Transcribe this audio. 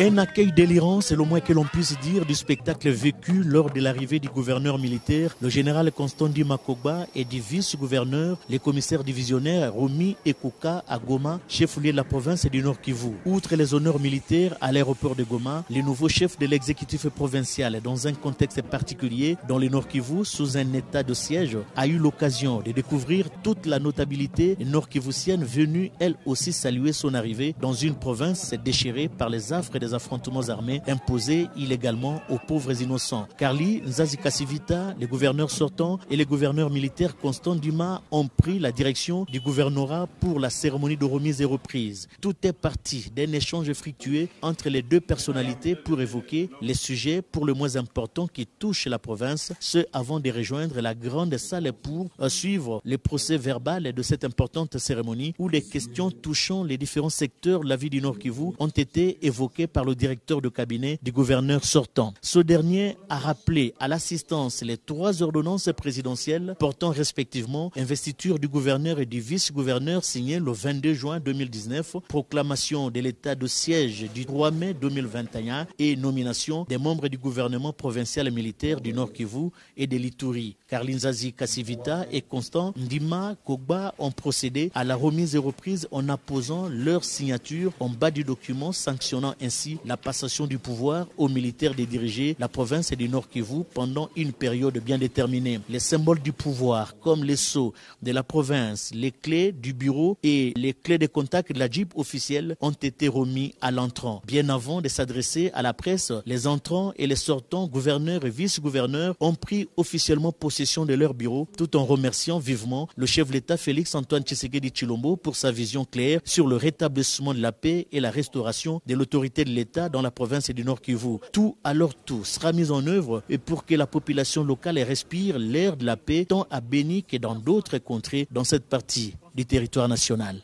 Un accueil délirant, c'est le moins que l'on puisse dire du spectacle vécu lors de l'arrivée du gouverneur militaire, le général Constant Ndima Kogba, et du vice-gouverneur, les commissaires divisionnaires Romi Ekoka à Goma, chef-lieu de la province du Nord Kivu. Outre les honneurs militaires à l'aéroport de Goma, les nouveaux chefs de l'exécutif provincial, dans un contexte particulier, dans le Nord Kivu, sous un état de siège, a eu l'occasion de découvrir toute la notabilité nord-kivusienne venue, elle aussi, saluer son arrivée dans une province déchirée par les affres des affrontements armés imposés illégalement aux pauvres innocents. Carly Nzazi Kasivita, les gouverneurs sortants et les gouverneurs militaires Constant Ndima ont pris la direction du gouvernorat pour la cérémonie de remise et reprise. Tout est parti d'un échange fructueux entre les deux personnalités pour évoquer les sujets pour le moins importants qui touchent la province, ce avant de rejoindre la grande salle pour suivre les procès verbal de cette importante cérémonie où les questions touchant les différents secteurs de la vie du Nord Kivu ont été évoquées par le directeur de cabinet du gouverneur sortant. Ce dernier a rappelé à l'assistance les 3 ordonnances présidentielles portant respectivement investiture du gouverneur et du vice-gouverneur signées le 22 juin 2019, proclamation de l'état de siège du 3 mai 2021 et nomination des membres du gouvernement provincial militaire du Nord Kivu et de l'Ituri. Carly Nzazi Kasivita et Constant Ndima Kogba ont procédé à la remise et reprise en apposant leur signature en bas du document sanctionnant ainsi la passation du pouvoir aux militaires de diriger la province du Nord Kivu pendant une période bien déterminée. Les symboles du pouvoir, comme les sceaux de la province, les clés du bureau et les clés de contact de la Jeep officielle ont été remis à l'entrant. Bien avant de s'adresser à la presse, les entrants et les sortants, gouverneurs et vice-gouverneurs, ont pris officiellement possession de leur bureau, tout en remerciant vivement le chef de l'État Félix Antoine Tshisekedi Tshilombo pour sa vision claire sur le rétablissement de la paix et la restauration de l'autorité de l'État dans la province du Nord Kivu. Tout sera mis en œuvre et pour que la population locale respire l'air de la paix tant à Beni que dans d'autres contrées dans cette partie du territoire national.